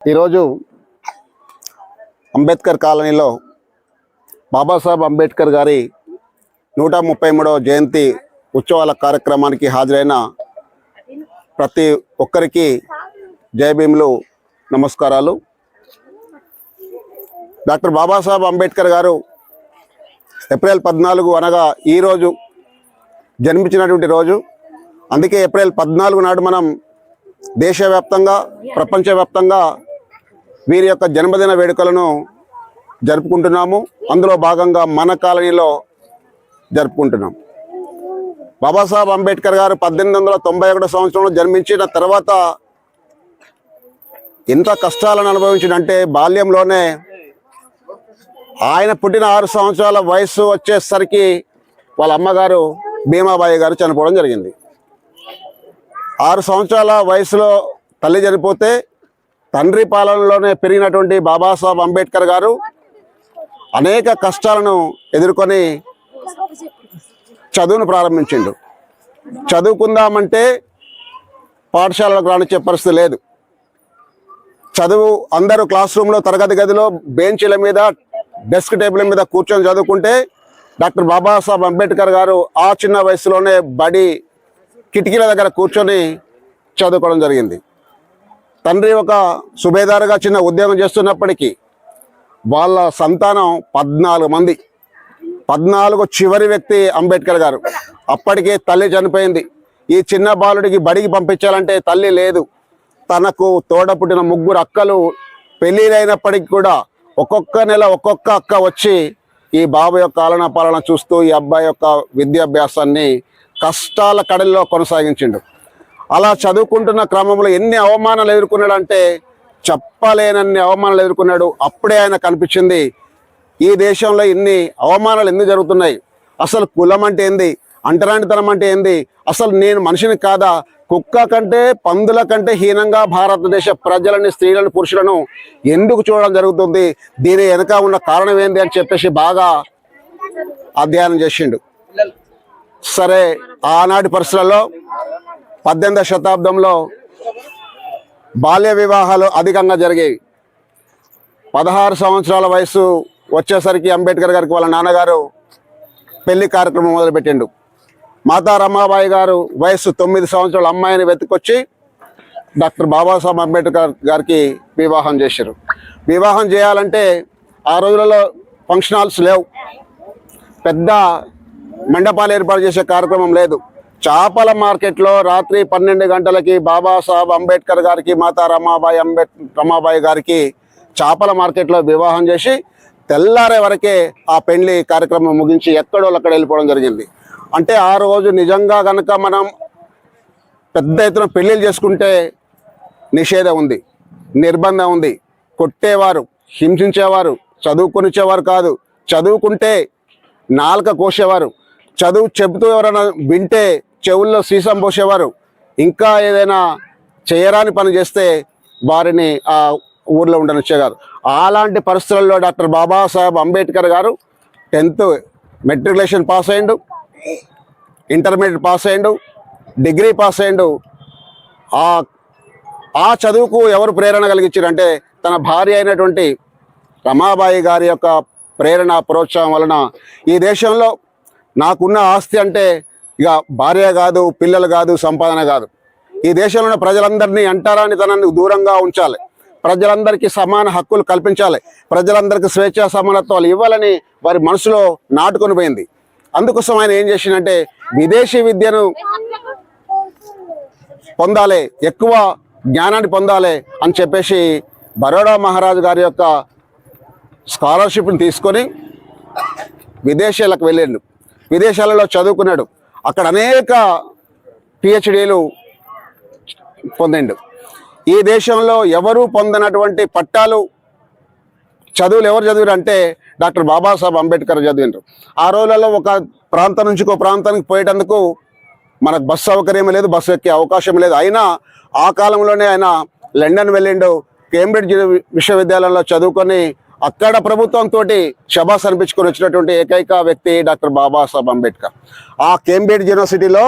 ఈరోజు అంబేద్కర్ కాలనీలో బాబాసాహెబ్ అంబేద్కర్ గారి 133వ జయంతి ఉత్సవాల కార్యక్రమానికి హాజరైన ప్రతి ఒక్కరికి జై భీములు నమస్కారాలు. డాక్టర్ బాబాసాహెబ్ అంబేద్కర్ గారు ఏప్రిల్ 14 అనగా ఈరోజు జన్మించినటువంటి రోజు. అందుకే ఏప్రిల్ 14 నాడు మనం దేశవ్యాప్తంగా ప్రపంచవ్యాప్తంగా వీరి యొక్క జన్మదిన వేడుకలను జరుపుకుంటున్నాము. అందులో భాగంగా మన కాలనీలో జరుపుకుంటున్నాం. బాబాసాహెబ్ అంబేద్కర్ గారు 1891 సంవత్సరంలో జన్మించిన తర్వాత ఎంత కష్టాలను అనుభవించినంటే బాల్యంలోనే ఆయన పుట్టిన 6 సంవత్సరాల వయసు వచ్చేసరికి వాళ్ళ అమ్మగారు భీమాబాయి గారు చనిపోవడం జరిగింది. 6 సంవత్సరాల వయసులో తల్లి చనిపోతే తండ్రి పాలనలోనే పెరిగినటువంటి బాబాసాహెబ్ అంబేద్కర్ గారు అనేక కష్టాలను ఎదుర్కొని చదువును ప్రారంభించిండు. చదువుకుందామంటే పాఠశాలకు రానిచ్చే పరిస్థితి లేదు. చదువు అందరూ క్లాస్ రూమ్లో తరగతి గదిలో బెంచీల మీద డెస్క్ టేబుల్ మీద కూర్చొని చదువుకుంటే డాక్టర్ బాబాసాహెబ్ అంబేద్కర్ గారు ఆ చిన్న వయసులోనే బడి కిటికీల దగ్గర కూర్చొని చదువుకోవడం జరిగింది. తండ్రి ఒక సుబేదారుగా చిన్న ఉద్యోగం చేస్తున్నప్పటికీ వాళ్ళ సంతానం 14 మంది. 14 చివరి వ్యక్తి అంబేద్కర్ గారు. అప్పటికే తల్లి చనిపోయింది. ఈ చిన్న బాలుడికి బడికి పంపించాలంటే తల్లి లేదు. తనకు తోడ పుట్టిన 3 అక్కలు పెళ్ళిళ్ళైనప్పటికీ కూడా ఒక్కొక్క నెల ఒక్కొక్క అక్క వచ్చి ఈ బాబు యొక్క ఆలన పాలన చూస్తూ ఈ అబ్బాయి యొక్క విద్యాభ్యాసాన్ని కష్టాల కడలిలో కొనసాగించిండు. అలా చదువుకుంటున్న క్రమంలో ఎన్ని అవమానాలు ఎదుర్కొన్నాడంటే చెప్పలేనన్ని అవమానాలు ఎదుర్కొన్నాడు. అప్పుడే ఆయన కనిపించింది ఈ దేశంలో ఇన్ని అవమానాలు ఎందుకు జరుగుతున్నాయి, అసలు కులం అంటే ఏంది, అంటరానితనం అంటే ఏంది, అసలు నేను మనిషిని కాదా, కుక్క కంటే పందుల కంటే హీనంగా భారతదేశ ప్రజలని, స్త్రీలను, పురుషులను ఎందుకు చూడడం జరుగుతుంది, దీని వెనక ఉన్న కారణం ఏంది అని చెప్పేసి బాగా అధ్యయనం చేసిండు. సరే, ఆనాటి పరిస్థితుల్లో 18వ శతాబ్దంలో బాల్య వివాహాలు అధికంగా జరిగేవి. 16 సంవత్సరాల వయసు వచ్చేసరికి అంబేద్కర్ గారికి వాళ్ళ నాన్నగారు పెళ్లి కార్యక్రమం మొదలుపెట్టిండు. మాతా రమాబాయి గారు వయసు 9 సంవత్సరాల అమ్మాయిని వెతుకొచ్చి డాక్టర్ బాబాసాహెబ్ అంబేద్కర్ గారికి వివాహం చేశారు. వివాహం చేయాలంటే ఆ రోజులలో ఫంక్షన్ హాల్స్ లేవు, పెద్ద మండపాలు ఏర్పాటు చేసే కార్యక్రమం లేదు. చేపల మార్కెట్లో రాత్రి 12 గంటలకి బాబాసాహెబ్ అంబేద్కర్ గారికి మాతా రమాబాయి గారికి చేపల మార్కెట్లో వివాహం చేసి తెల్లారే వరకే ఆ పెళ్లి కార్యక్రమం ముగించి ఎక్కడో అక్కడ వెళ్ళిపోవడం జరిగింది. అంటే ఆ రోజు నిజంగా కనుక మనం పెద్ద ఎత్తున పెళ్ళిళ్ళు చేసుకుంటే నిషేధం ఉంది, నిర్బంధం ఉంది, కొట్టేవారు, హింసించేవారు, చదువుకొనిచ్చేవారు కాదు, చదువుకుంటే నాలుక కోసేవారు, చదువు చెబుతూ ఎవరైనా వింటే చెవుల్లో సీసం పోసేవారు, ఇంకా ఏదైనా చేయరాని పని చేస్తే వారిని ఆ ఊర్లో ఉండనిచ్చేవారు. అలాంటి పరిస్థితుల్లో డాక్టర్ బాబాసాహెబ్ అంబేద్కర్ గారు 10th మెట్రికులేషన్ పాస్ అయ్యిండు, ఇంటర్మీడియట్ పాస్ అయ్యిండు, డిగ్రీ పాస్ అయ్యిండు. ఆ చదువుకు ఎవరు ప్రేరణ కలిగించారంటే తన భార్య అయినటువంటి రమాబాయి గారి యొక్క ప్రేరణ ప్రోత్సాహం వలన ఈ దేశంలో నాకున్న ఆస్తి అంటే ఇక భార్య కాదు, పిల్లలు కాదు, సంపాదన కాదు, ఈ దేశంలో ఉన్న ప్రజలందరినీ అంటరానితనాన్ని దూరంగా ఉంచాలి, ప్రజలందరికీ సమాన హక్కులు కల్పించాలి, ప్రజలందరికీ స్వేచ్ఛా సమానత్వాలు ఇవ్వాలని వారి మనసులో నాటుకొని పోయింది. అందుకోసం ఆయన ఏం చేసిందంటే విదేశీ విద్యను పొందాలి, ఎక్కువ జ్ఞానాన్ని పొందాలి అని చెప్పేసి బరోడా మహారాజు గారి యొక్క స్కాలర్షిప్ని తీసుకొని విదేశాలకు వెళ్ళిండు. విదేశాలలో చదువుకున్నాడు. అక్కడ అనేక పిహెచ్డీలు పొందిండు. ఈ దేశంలో ఎవరు పొందినటువంటి పట్టాలు, చదువులు ఎవరు చదివారు అంటే డాక్టర్ బాబాసాహెబ్ అంబేద్కర్ చదివిండ్రు. ఆ రోజులలో ఒక ప్రాంతం నుంచి ఒక ప్రాంతానికి పోయేటందుకు మనకు బస్సు సౌకర్యం లేదు, బస్సు ఎక్కే అవకాశం లేదు. అయినా ఆ కాలంలోనే ఆయన లండన్ వెళ్ళిండు, కేంబ్రిడ్జ్ విశ్వవిద్యాలయంలో చదువుకొని అక్కడ ప్రభుత్వంతో శబాస్ అనిపించుకొని వచ్చినటువంటి ఏకైక వ్యక్తి డాక్టర్ బాబాసాహెబ్ అంబేద్కర్. ఆ కేంబ్రిడ్జ్ యూనివర్సిటీలో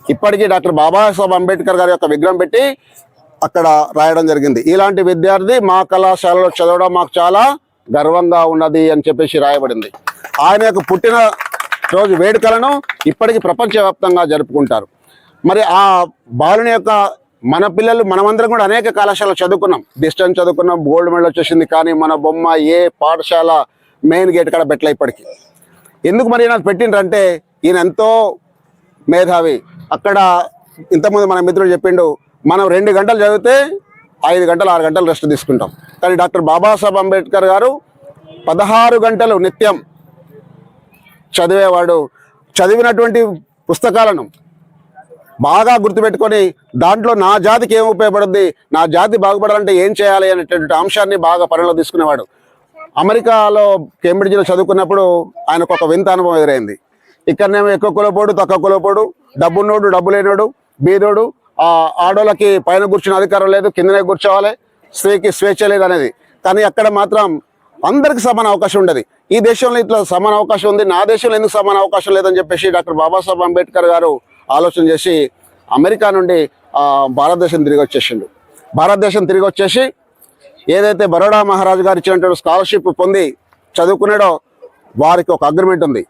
ఇప్పటికీ డాక్టర్ బాబాసాహెబ్ అంబేద్కర్ గారి యొక్క విగ్రహం పెట్టి అక్కడ రాయడం జరిగింది. ఇలాంటి విద్యార్థి మా కళాశాలలో చదవడం మాకు చాలా గర్వంగా ఉన్నది అని చెప్పేసి రాయబడింది. ఆయన యొక్క పుట్టిన రోజు వేడుకలను ఇప్పటికీ ప్రపంచవ్యాప్తంగా జరుపుకుంటారు. మరి ఆ బాలుని యొక్క మన పిల్లలు మనమందరం కూడా అనేక కళాశాలలు చదువుకున్నాం, డిస్టెన్స్ చదువుకున్నాం, గోల్డ్ మెడల్ వచ్చేసింది. కానీ మన బొమ్మ ఏ పాఠశాల మెయిన్ గేట్ కాడ పెట్టలే ఇప్పటికీ. ఎందుకు మరి నాకు పెట్టిండ్రంటే ఈయన ఎంతో మేధావి. అక్కడ ఇంతకుముందు మన మిత్రుడు చెప్పిండు, మనం 2 గంటలు చదివితే 5 గంటలు 6 గంటలు రెస్ట్ తీసుకుంటాం. కానీ డాక్టర్ బాబాసాహెబ్ అంబేద్కర్ గారు 16 గంటలు నిత్యం చదివేవాడు. చదివినటువంటి పుస్తకాలను బాగా గుర్తుపెట్టుకొని దాంట్లో నా జాతికి ఏం ఉపయోగపడుద్ది, నా జాతి బాగుపడాలంటే ఏం చేయాలి అనేటువంటి అంశాన్ని బాగా పరిగణలో తీసుకునేవాడు. అమెరికాలో కేంబ్రిడ్జ్లో చదువుకున్నప్పుడు ఆయనకు ఒక వింత అనుభవం ఎదురైంది. ఇక్కడనేమో ఎక్కువ కులపోడు, తక్కువ కులపోడు, డబ్బున్నోడు, డబ్బు లేనోడు, బీదోడు, ఆడోళ్ళకి పైన కూర్చునే అధికారం లేదు, కిందనే కూర్చోవాలి, స్త్రీకి స్వేచ్ఛ లేదు అనేది. కానీ అక్కడ మాత్రం అందరికి సమాన అవకాశం ఉండదు. ఈ దేశంలో ఇట్లా సమాన అవకాశం ఉంది, నా దేశంలో ఎందుకు సమాన అవకాశం లేదని చెప్పేసి డాక్టర్ బాబాసాహెబ్ అంబేద్కర్ గారు ఆలోచన చేసి అమెరికా నుండి భారతదేశం తిరిగి వచ్చేసిండు. భారతదేశం తిరిగి వచ్చేసి ఏదైతే బరోడా మహారాజు గారు ఇచ్చినటువంటి స్కాలర్షిప్ పొంది చదువుకున్నాడో వారికి ఒక అగ్రిమెంట్ ఉంది.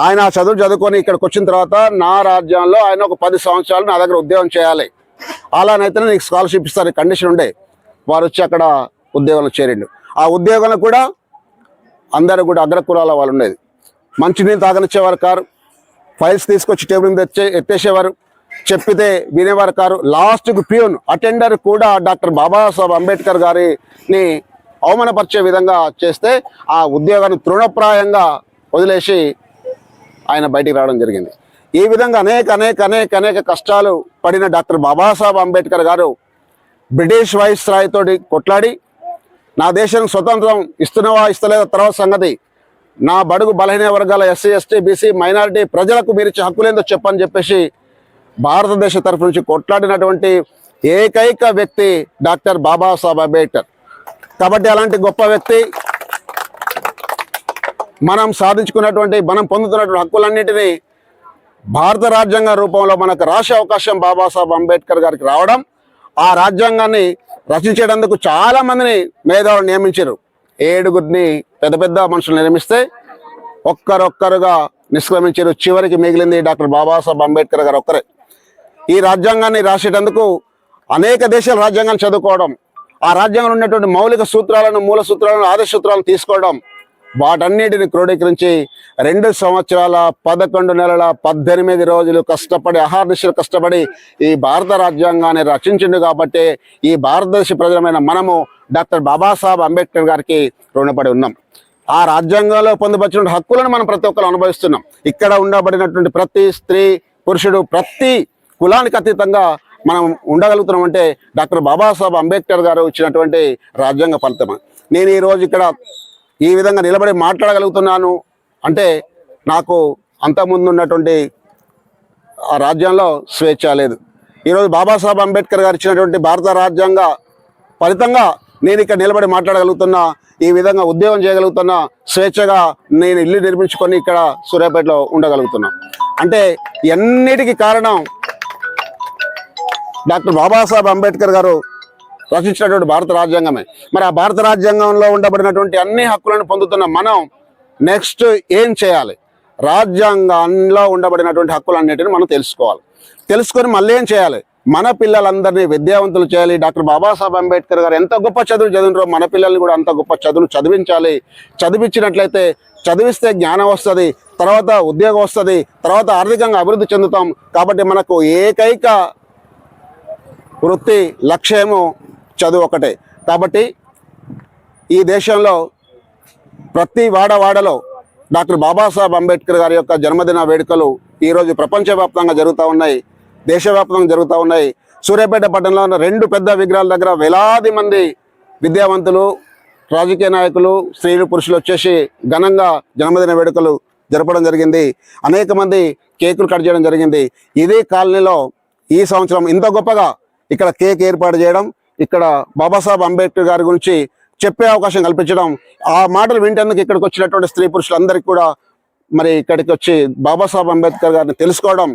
ఆయన చదువు చదువుకొని ఇక్కడికి వచ్చిన తర్వాత నా రాజ్యంలో ఆయన ఒక 10 సంవత్సరాలు నా దగ్గర ఉద్యోగం చేయాలి, అలానైతేనే నీకు స్కాలర్షిప్ ఇస్తారు కండిషన్ ఉండే. వారు వచ్చి అక్కడ ఉద్యోగంలో చేరిండు. ఆ ఉద్యోగంలో కూడా అందరూ కూడా అగ్రకులాల వాళ్ళు ఉండేది. మంచినీళ్ళు తాగనిచ్చేవారు కారు, ఫైల్స్ తీసుకొచ్చి టేబుల్ మీద ఎత్తేసేవారు, చెప్పితే వినేవారు కారు. లాస్ట్కు ప్యూన్, అటెండర్ కూడా డాక్టర్ బాబాసాహెబ్ అంబేద్కర్ గారిని అవమానపరిచే విధంగా చేస్తే ఆ ఉద్యోగాన్ని తృణప్రాయంగా వదిలేసి ఆయన బయటికి రావడం జరిగింది. ఈ విధంగా అనేక అనేక అనేక అనేక కష్టాలు పడిన డాక్టర్ బాబాసాహెబ్ అంబేద్కర్ గారు బ్రిటిష్ వైస్ రాయ్తోటి కొట్లాడి నా దేశానికి స్వతంత్రం ఇస్తున్నావా ఇస్తలేదా తర్వాత సంగతి, నా బడుగు బలహీన వర్గాల ఎస్సీ ఎస్టీ బీసీ మైనారిటీ ప్రజలకు మీరు ఇచ్చే హక్కులేందో చెప్పని చెప్పేసి భారతదేశ తరఫు నుంచి కొట్లాడినటువంటి ఏకైక వ్యక్తి డాక్టర్ బాబాసాహెబ్ అంబేద్కర్. కాబట్టి అలాంటి గొప్ప వ్యక్తి మనం సాధించుకున్నటువంటి మనం పొందుతున్నటువంటి హక్కులన్నింటినీ భారత రాజ్యాంగ రూపంలో మనకు రాసే అవకాశం బాబాసాహెబ్ అంబేద్కర్ గారికి రావడం, ఆ రాజ్యాంగాన్ని రచించేటందుకు చాలా మందిని మేధావులు నియమించారు. 7గురిని పెద్ద పెద్ద మనుషులు నియమిస్తే ఒక్కరొక్కరుగా నిష్క్రమించారు. చివరికి మిగిలింది డాక్టర్ బాబాసాహెబ్ అంబేద్కర్ గారు ఒక్కరే. ఈ రాజ్యాంగాన్ని రాసేటందుకు అనేక దేశాల రాజ్యాంగాన్ని చదువుకోవడం, ఆ రాజ్యాంగంలో ఉన్నటువంటి మౌలిక సూత్రాలను, మూల సూత్రాలను, ఆదేశ సూత్రాలను తీసుకోవడం, వాటన్నిటిని క్రోడీకరించి 2 సంవత్సరాల 11 నెలల 18 రోజులు కష్టపడి అహర్నిశలు కష్టపడి ఈ భారత రాజ్యాంగాన్ని రచించిండు. కాబట్టి ఈ భారతదేశ ప్రజలమైన మనము డాక్టర్ బాబాసాహెబ్ అంబేద్కర్ గారికి రుణపడి ఉన్నాం. ఆ రాజ్యాంగంలో పొందుపరిచిన హక్కులను మనం ప్రతి ఒక్కరు అనుభవిస్తున్నాం. ఇక్కడ ఉండబడినటువంటి ప్రతి స్త్రీ పురుషుడు ప్రతి కులానికి అతీతంగా మనం ఉండగలుగుతున్నాం అంటే డాక్టర్ బాబాసాహెబ్ అంబేద్కర్ గారు ఇచ్చినటువంటి రాజ్యాంగ ఫలితం. నేను ఈరోజు ఇక్కడ ఈ విధంగా నిలబడి మాట్లాడగలుగుతున్నాను అంటే నాకు అంతకుముందు ఉన్నటువంటి ఆ రాజ్యంలో స్వేచ్ఛ లేదు. ఈరోజు బాబాసాహెబ్ అంబేద్కర్ గారు ఇచ్చినటువంటి భారత రాజ్యాంగ ఫలితంగా నేను ఇక్కడ నిలబడి మాట్లాడగలుగుతున్నా, ఈ విధంగా ఉద్యోగం చేయగలుగుతున్నా, స్వేచ్ఛగా నేను ఇల్లు నిర్మించుకొని ఇక్కడ సూర్యాపేటలో ఉండగలుగుతున్నా. అంటే ఎన్నిటికీ కారణం డాక్టర్ బాబాసాహెబ్ అంబేద్కర్ గారు రచించినటువంటి భారత రాజ్యాంగమే. మరి ఆ భారత రాజ్యాంగంలో ఉండబడినటువంటి అన్ని హక్కులను పొందుతున్న మనం నెక్స్ట్ ఏం చేయాలి? రాజ్యాంగంలో ఉండబడినటువంటి హక్కులన్నిటిని మనం తెలుసుకొని మళ్ళీ ఏం చేయాలి? మన పిల్లలందరినీ విద్యావంతులు చేయాలి. డాక్టర్ బాబాసాహెబ్ అంబేద్కర్ గారు ఎంత గొప్ప చదువులు చదివినారో మన పిల్లల్ని కూడా అంత గొప్ప చదువులు చదివించాలి. చదివించినట్లయితే చదివిస్తే జ్ఞానం వస్తుంది, తర్వాత ఉద్యోగం వస్తుంది, తర్వాత ఆర్థికంగా అభివృద్ధి చెందుతాం. కాబట్టి మనకు ఏకైక వృత్తి లక్ష్యము చదువు ఒకటే. కాబట్టి ఈ దేశంలో ప్రతి వాడవాడలో డాక్టర్ బాబాసాహెబ్ అంబేద్కర్ గారి యొక్క జన్మదిన వేడుకలు ఈరోజు ప్రపంచవ్యాప్తంగా జరుగుతూ ఉన్నాయి, దేశవ్యాప్తంగా జరుగుతూ ఉన్నాయి. సూర్యాపేట పట్టణంలో ఉన్న 2 పెద్ద విగ్రహాల దగ్గర వేలాది మంది విద్యావంతులు, రాజకీయ నాయకులు, స్త్రీలు, పురుషులు వచ్చేసి ఘనంగా జన్మదిన వేడుకలు జరపడం జరిగింది. అనేక మంది కేకులు కట్ చేయడం జరిగింది. ఇదే కాలనీలో ఈ సంవత్సరం ఇంత గొప్పగా ఇక్కడ కేక్ ఏర్పాటు చేయడం, ఇక్కడ బాబాసాహెబ్ అంబేద్కర్ గారి గురించి చెప్పే అవకాశం కల్పించడం, ఆ మాటలు వింటేందుకు ఇక్కడికి వచ్చినటువంటి స్త్రీ పురుషులందరికీ కూడా మరి ఇక్కడికి వచ్చి బాబాసాహెబ్ అంబేద్కర్ గారిని తెలుసుకోవడం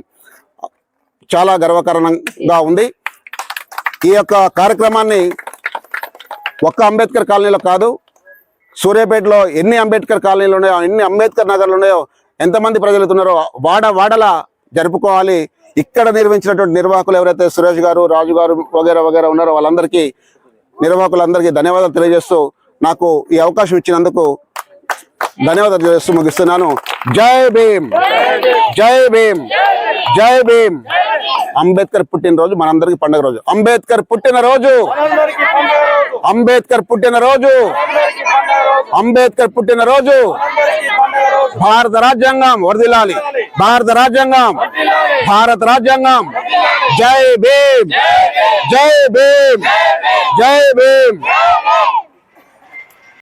చాలా గర్వకారణంగా ఉంది. ఈ యొక్క కార్యక్రమాన్ని ఒక్క అంబేద్కర్ కాలనీలో కాదు, సూర్యాపేటలో ఎన్ని అంబేద్కర్ కాలనీలు ఉన్నాయో, ఎన్ని అంబేద్కర్ నగర్లు ఉన్నాయో, ఎంతమంది ప్రజలు ఉన్నారో వాడలా జరుపుకోవాలి. ఇక్కడ నిర్వహించినటువంటి నిర్వాహకులు ఎవరైతే సురేష్ గారు, రాజు గారు వగేరా వగేరా ఉన్నారో వాళ్ళందరికీ, నిర్వాహకులందరికీ ధన్యవాదాలు తెలియజేస్తూ నాకు ఈ అవకాశం ఇచ్చినందుకు ధన్యవాదాలు తెలియజేస్తూ ముగిస్తున్నాను. జై భీమ్, జై భీమ్, జై భీమ్. అంబేద్కర్ పుట్టినరోజు మనందరికీ పండుగ రోజు. అంబేద్కర్ పుట్టినరోజు, అంబేద్కర్ పుట్టినరోజు, అంబేద్కర్ పుట్టినరోజు. భారత రాజ్యాంగం వర్ధిల్లాలి, భారత రాజ్యాంగం, భారత రాజ్యాంగం. జై భీమ్, జై భీమ్, జై భీమ్.